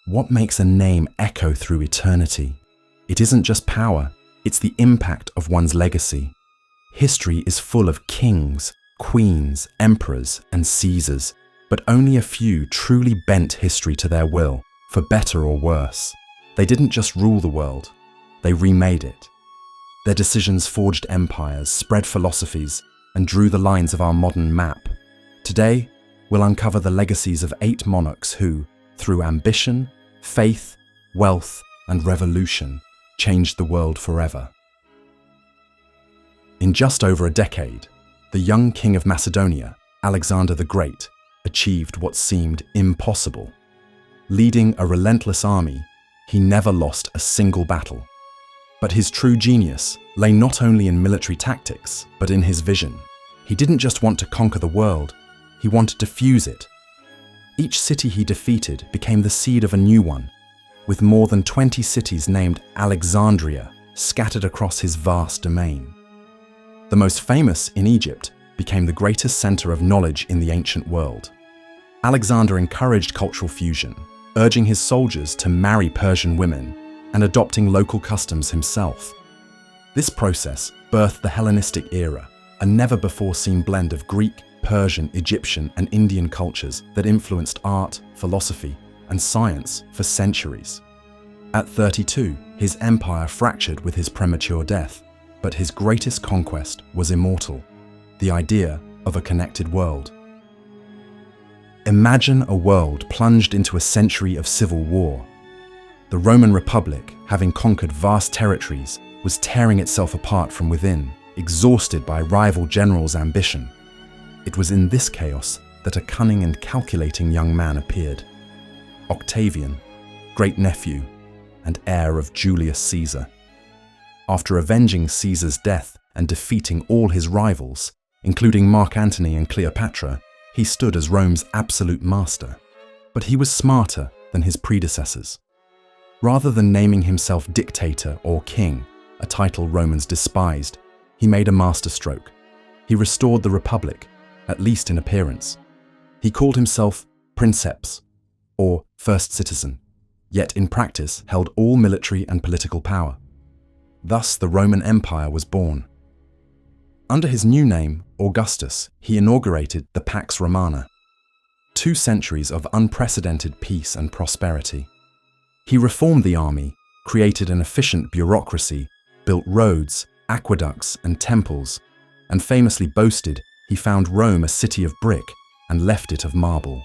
What makes a name echo through eternity? It isn't just power, it's the impact of one's legacy. History is full of kings, queens, emperors, and Caesars, but only a few truly bent history to their will, for better or worse. They didn't just rule the world, they remade it. Their decisions forged empires, spread philosophies, and drew the lines of our modern map. Today, we'll uncover the legacies of 8 monarchs who, through ambition, faith, wealth, and revolution, changed the world forever. In just over a decade, the young king of Macedonia, Alexander the Great, achieved what seemed impossible. Leading a relentless army, he never lost a single battle. But his true genius lay not only in military tactics, but in his vision. He didn't just want to conquer the world, he wanted to fuse it. Each city he defeated became the seed of a new one, with more than 20 cities named Alexandria scattered across his vast domain. The most famous, in Egypt, became the greatest center of knowledge in the ancient world. Alexander encouraged cultural fusion, urging his soldiers to marry Persian women and adopting local customs himself. This process birthed the Hellenistic era, a never-before-seen blend of Greek, Persian, Egyptian, and Indian cultures that influenced art, philosophy, and science for centuries. At 32, his empire fractured with his premature death, but his greatest conquest was immortal, the idea of a connected world. Imagine a world plunged into a century of civil war. The Roman Republic, having conquered vast territories, was tearing itself apart from within, exhausted by rival generals' ambition. It was in this chaos that a cunning and calculating young man appeared. Octavian, great-nephew and heir of Julius Caesar. After avenging Caesar's death and defeating all his rivals, including Mark Antony and Cleopatra, he stood as Rome's absolute master. But he was smarter than his predecessors. Rather than naming himself dictator or king, a title Romans despised, he made a masterstroke. He restored the Republic, at least in appearance. He called himself princeps, or first citizen, yet in practice held all military and political power. Thus the Roman Empire was born. Under his new name, Augustus, he inaugurated the Pax Romana. 2 centuries of unprecedented peace and prosperity. He reformed the army, created an efficient bureaucracy, built roads, aqueducts, and temples, and famously boasted he found Rome a city of brick and left it of marble.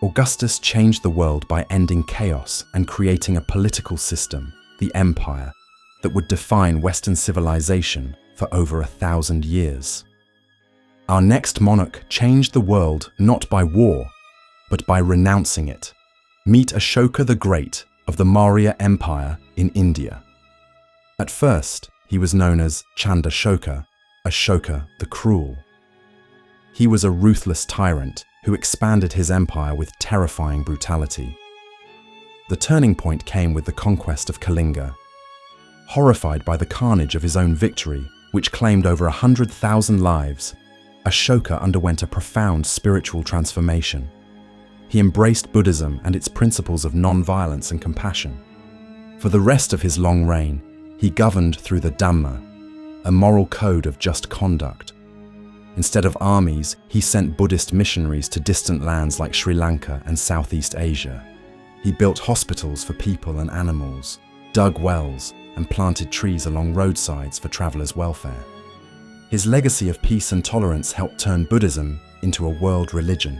Augustus changed the world by ending chaos and creating a political system, the empire, that would define Western civilization for over 1,000 years. Our next monarch changed the world not by war, but by renouncing it. Meet Ashoka the Great of the Maurya Empire in India. At first, he was known as Ashoka the Cruel. He was a ruthless tyrant who expanded his empire with terrifying brutality. The turning point came with the conquest of Kalinga. Horrified by the carnage of his own victory, which claimed over 100,000 lives, Ashoka underwent a profound spiritual transformation. He embraced Buddhism and its principles of non-violence and compassion. For the rest of his long reign, he governed through the Dhamma, a moral code of just conduct. Instead of armies, he sent Buddhist missionaries to distant lands like Sri Lanka and Southeast Asia. He built hospitals for people and animals, dug wells, and planted trees along roadsides for travelers' welfare. His legacy of peace and tolerance helped turn Buddhism into a world religion.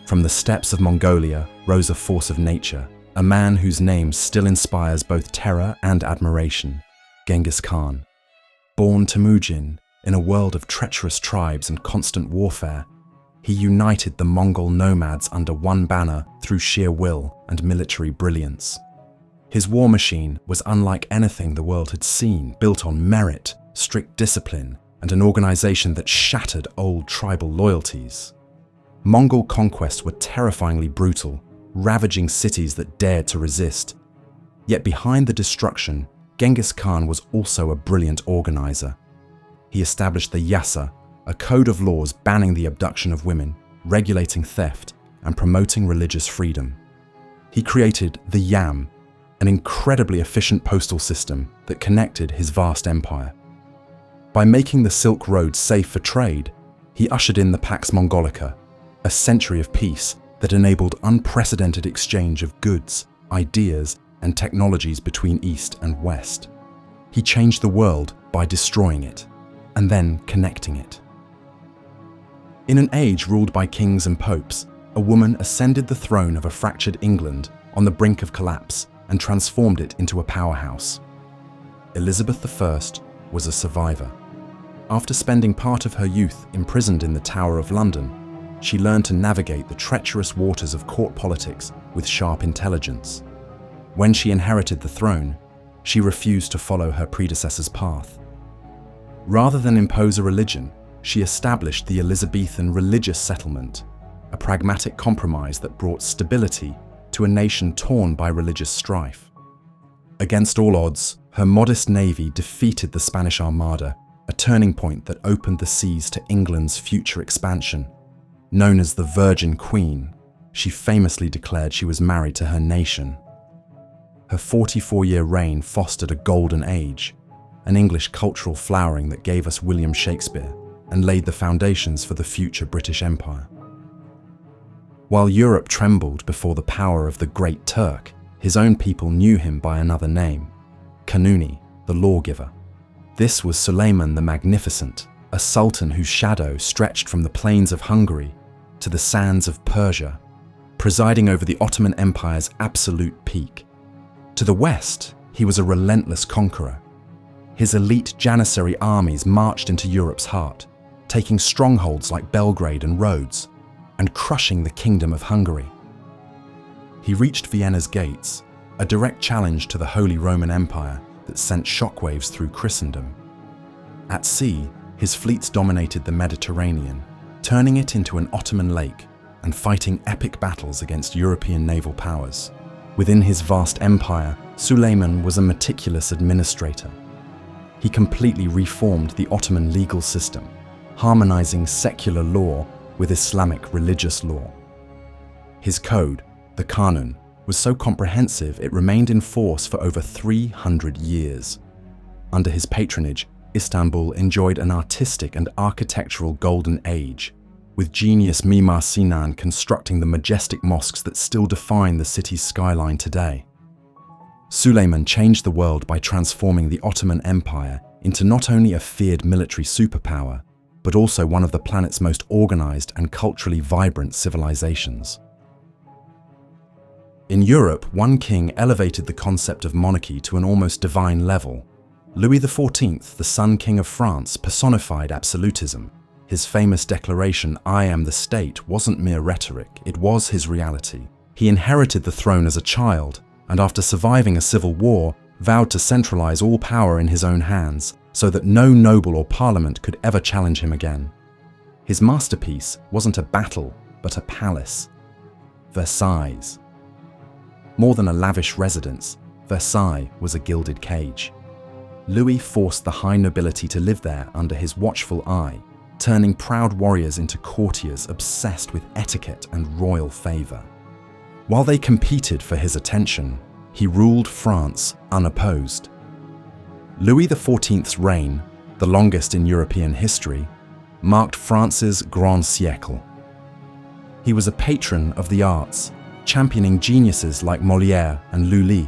From the steppes of Mongolia rose a force of nature, a man whose name still inspires both terror and admiration, Genghis Khan. Born Temujin, in a world of treacherous tribes and constant warfare, he united the Mongol nomads under one banner through sheer will and military brilliance. His war machine was unlike anything the world had seen, built on merit, strict discipline, and an organization that shattered old tribal loyalties. Mongol conquests were terrifyingly brutal, ravaging cities that dared to resist. Yet behind the destruction, Genghis Khan was also a brilliant organizer. He established the Yasa, a code of laws banning the abduction of women, regulating theft, and promoting religious freedom. He created the Yam, an incredibly efficient postal system that connected his vast empire. By making the Silk Road safe for trade, he ushered in the Pax Mongolica, a century of peace that enabled unprecedented exchange of goods, ideas, and technologies between East and West. He changed the world by destroying it, and then connecting it. In an age ruled by kings and popes, a woman ascended the throne of a fractured England on the brink of collapse and transformed it into a powerhouse. Elizabeth I was a survivor. After spending part of her youth imprisoned in the Tower of London, she learned to navigate the treacherous waters of court politics with sharp intelligence. When she inherited the throne, she refused to follow her predecessor's path. Rather than impose a religion, she established the Elizabethan religious settlement, a pragmatic compromise that brought stability to a nation torn by religious strife. Against all odds, her modest navy defeated the Spanish Armada, a turning point that opened the seas to England's future expansion. Known as the Virgin Queen, she famously declared she was married to her nation. Her 44-year reign fostered a golden age, an English cultural flowering that gave us William Shakespeare and laid the foundations for the future British Empire. While Europe trembled before the power of the Great Turk, his own people knew him by another name, Kanuni, the lawgiver. This was Suleiman the Magnificent, a sultan whose shadow stretched from the plains of Hungary to the sands of Persia, presiding over the Ottoman Empire's absolute peak. To the west, he was a relentless conqueror. His elite Janissary armies marched into Europe's heart, taking strongholds like Belgrade and Rhodes, and crushing the Kingdom of Hungary. He reached Vienna's gates, a direct challenge to the Holy Roman Empire that sent shockwaves through Christendom. At sea, his fleets dominated the Mediterranean, turning it into an Ottoman lake and fighting epic battles against European naval powers. Within his vast empire, Suleiman was a meticulous administrator. He completely reformed the Ottoman legal system, harmonizing secular law with Islamic religious law. His code, the Kanun, was so comprehensive it remained in force for over 300 years. Under his patronage, Istanbul enjoyed an artistic and architectural golden age, with genius Mimar Sinan constructing the majestic mosques that still define the city's skyline today. Suleiman changed the world by transforming the Ottoman Empire into not only a feared military superpower, but also one of the planet's most organized and culturally vibrant civilizations. In Europe, one king elevated the concept of monarchy to an almost divine level. Louis XIV, the Sun King of France, personified absolutism. His famous declaration, "I am the state," wasn't mere rhetoric, it was his reality. He inherited the throne as a child, and after surviving a civil war, vowed to centralize all power in his own hands, so that no noble or parliament could ever challenge him again. His masterpiece wasn't a battle, but a palace. Versailles. More than a lavish residence, Versailles was a gilded cage. Louis forced the high nobility to live there under his watchful eye, turning proud warriors into courtiers obsessed with etiquette and royal favor. While they competed for his attention, he ruled France unopposed. Louis XIV's reign, the longest in European history, marked France's Grand Siècle. He was a patron of the arts, championing geniuses like Molière and Lully,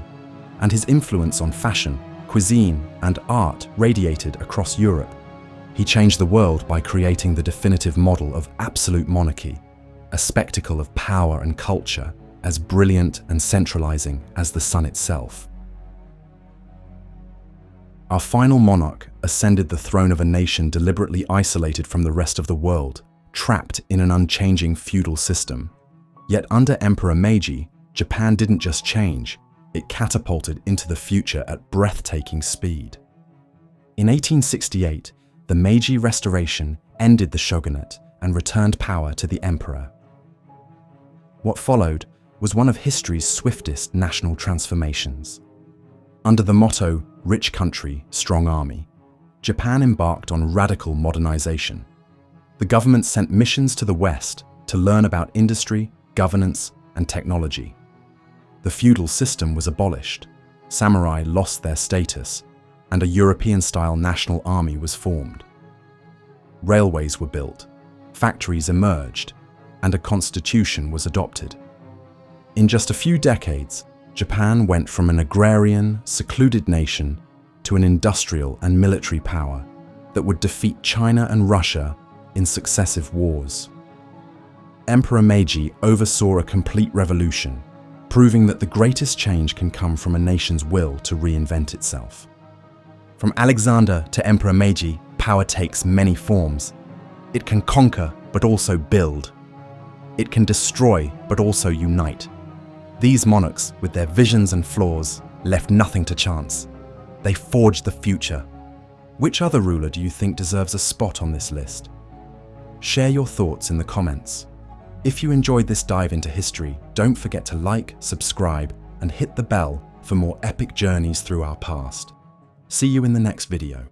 and his influence on fashion, cuisine, and art radiated across Europe. He changed the world by creating the definitive model of absolute monarchy, a spectacle of power and culture as brilliant and centralizing as the sun itself. Our final monarch ascended the throne of a nation deliberately isolated from the rest of the world, trapped in an unchanging feudal system. Yet under Emperor Meiji, Japan didn't just change, it catapulted into the future at breathtaking speed. In 1868, the Meiji Restoration ended the shogunate and returned power to the emperor. What followed was one of history's swiftest national transformations. Under the motto, "Rich country, strong army," Japan embarked on radical modernization. The government sent missions to the West to learn about industry, governance, and technology. The feudal system was abolished, samurai lost their status, and a European-style national army was formed. Railways were built, factories emerged, and a constitution was adopted. In just a few decades, Japan went from an agrarian, secluded nation to an industrial and military power that would defeat China and Russia in successive wars. Emperor Meiji oversaw a complete revolution, proving that the greatest change can come from a nation's will to reinvent itself. From Alexander to Emperor Meiji, power takes many forms. It can conquer, but also build. It can destroy, but also unite. These monarchs, with their visions and flaws, left nothing to chance. They forged the future. Which other ruler do you think deserves a spot on this list? Share your thoughts in the comments. If you enjoyed this dive into history, don't forget to like, subscribe, and hit the bell for more epic journeys through our past. See you in the next video.